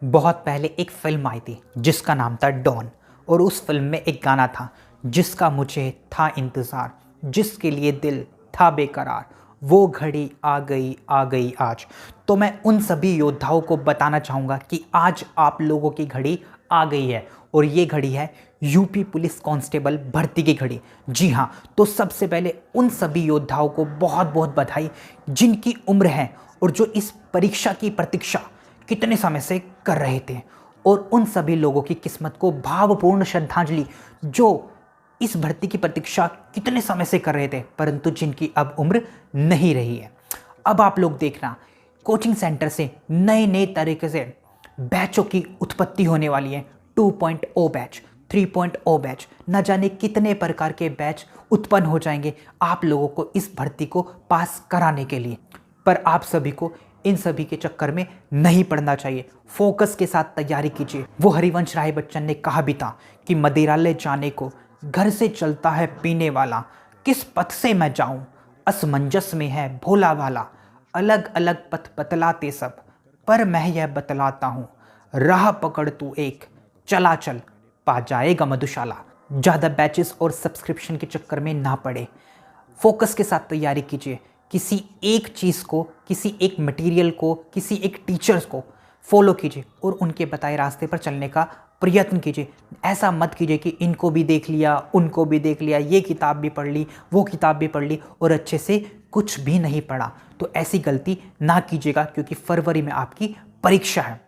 बहुत पहले एक फ़िल्म आई थी जिसका नाम था डॉन। और उस फिल्म में एक गाना था जिसका मुझे था इंतज़ार, जिसके लिए दिल था बेकरार। वो घड़ी आ गई आज। तो मैं उन सभी योद्धाओं को बताना चाहूँगा कि आज आप लोगों की घड़ी आ गई है, और ये घड़ी है यूपी पुलिस कांस्टेबल भर्ती की घड़ी। जी हाँ, तो सबसे पहले उन सभी योद्धाओं को बहुत बहुत बधाई जिनकी उम्र है और जो इस परीक्षा की प्रतीक्षा कितने समय से कर रहे थे, और उन सभी लोगों की किस्मत को भावपूर्ण श्रद्धांजलि जो इस भर्ती की प्रतीक्षा कितने समय से कर रहे थे परंतु जिनकी अब उम्र नहीं रही है। अब आप लोग देखना, कोचिंग सेंटर से नए नए तरीके से बैचों की उत्पत्ति होने वाली है। 2.0 बैच, 3.0 बैच, न जाने कितने प्रकार के बैच उत्पन्न हो जाएंगे आप लोगों को इस भर्ती को पास कराने के लिए। पर आप सभी को इन सभी के चक्कर में नहीं पड़ना चाहिए, फोकस के साथ तैयारी कीजिए। वो हरिवंश राय बच्चन ने कहा भी था कि मदिरालय जाने को घर से चलता है पीने वाला, किस पथ से मैं जाऊं असमंजस में है भोला भाला। अलग अलग पथ बतलाते सब, पर मैं यह बतलाता हूँ, राह पकड़ तू एक, चला चल पा जाएगा मधुशाला। ज़्यादा बैचेस और सब्सक्रिप्शन के चक्कर में ना पड़े, फोकस के साथ तैयारी कीजिए। किसी एक चीज़ को, किसी एक मटेरियल को, किसी एक टीचर्स को फॉलो कीजिए और उनके बताए रास्ते पर चलने का प्रयत्न कीजिए। ऐसा मत कीजिए कि इनको भी देख लिया, उनको भी देख लिया, ये किताब भी पढ़ ली, वो किताब भी पढ़ ली और अच्छे से कुछ भी नहीं पढ़ा। तो ऐसी गलती ना कीजिएगा क्योंकि फरवरी में आपकी परीक्षा है।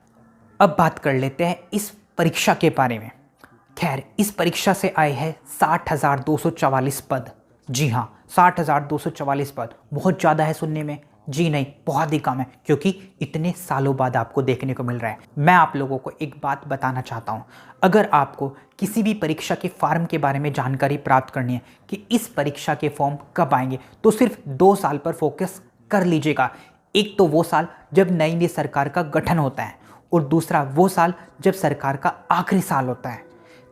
अब बात कर लेते हैं इस परीक्षा के बारे में। खैर, इस परीक्षा से आए हैं 60,244 पद। जी हाँ, 60,244 पद बहुत ज़्यादा है सुनने में। जी नहीं, बहुत ही कम है क्योंकि इतने सालों बाद आपको देखने को मिल रहा है। मैं आप लोगों को एक बात बताना चाहता हूँ, अगर आपको किसी भी परीक्षा के फॉर्म के बारे में जानकारी प्राप्त करनी है कि इस परीक्षा के फॉर्म कब आएंगे, तो सिर्फ 2 साल पर फोकस कर लीजिएगा। एक तो वो साल जब नई नई सरकार का गठन होता है, और दूसरा वो साल जब सरकार का आखिरी साल होता है।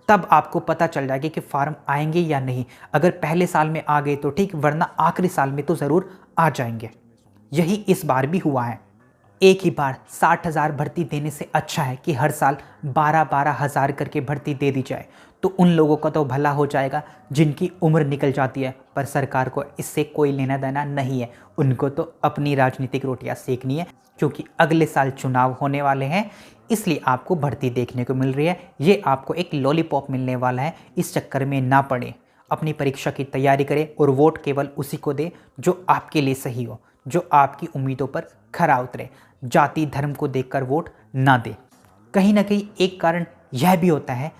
तब आपको पता चल जाएगा कि फॉर्म आएंगे या नहीं। अगर पहले साल में आ गए तो ठीक, वरना आखिरी साल में तो ज़रूर आ जाएंगे। यही इस बार भी हुआ है। एक ही बार 60,000 भर्ती देने से अच्छा है कि हर साल 12-12 हज़ार करके भर्ती दे दी जाए। तो उन लोगों का तो भला हो जाएगा जिनकी उम्र निकल जाती है, पर सरकार को इससे कोई लेना देना नहीं है। उनको तो अपनी राजनीतिक रोटियां सेकनी है क्योंकि अगले साल चुनाव होने वाले हैं, इसलिए आपको भर्ती देखने को मिल रही है। ये आपको एक लॉलीपॉप मिलने वाला है, इस चक्कर में ना पड़े। अपनी परीक्षा की तैयारी करें और वोट केवल उसी को दे जो आपके लिए सही हो, जो आपकी उम्मीदों पर खरा उतरे। जाति धर्म को देखकर वोट ना दे। कहीं ना कहीं एक कारण यह भी होता है,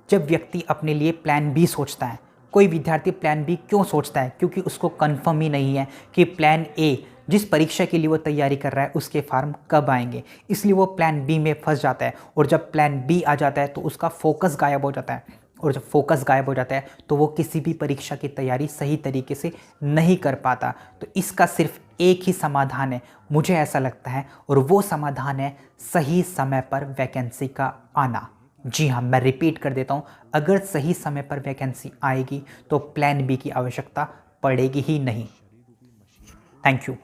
जब व्यक्ति अपने लिए प्लान बी सोचता है। कोई विद्यार्थी प्लान बी क्यों सोचता है? क्योंकि उसको कंफर्म ही नहीं है कि प्लान ए जिस परीक्षा के लिए वो तैयारी कर रहा है उसके फॉर्म कब आएंगे, इसलिए वो प्लान बी में फंस जाता है। और जब प्लान बी आ जाता है तो उसका फोकस गायब हो जाता है, और जब फोकस गायब हो जाता है तो वो किसी भी परीक्षा की तैयारी सही तरीके से नहीं कर पाता। तो इसका सिर्फ एक ही समाधान है, मुझे ऐसा लगता है, और वो समाधान है सही समय पर वैकेंसी का आना। जी हाँ, मैं रिपीट कर देता हूँ, अगर सही समय पर वैकेंसी आएगी तो प्लान बी की आवश्यकता पड़ेगी ही नहीं। Thank you.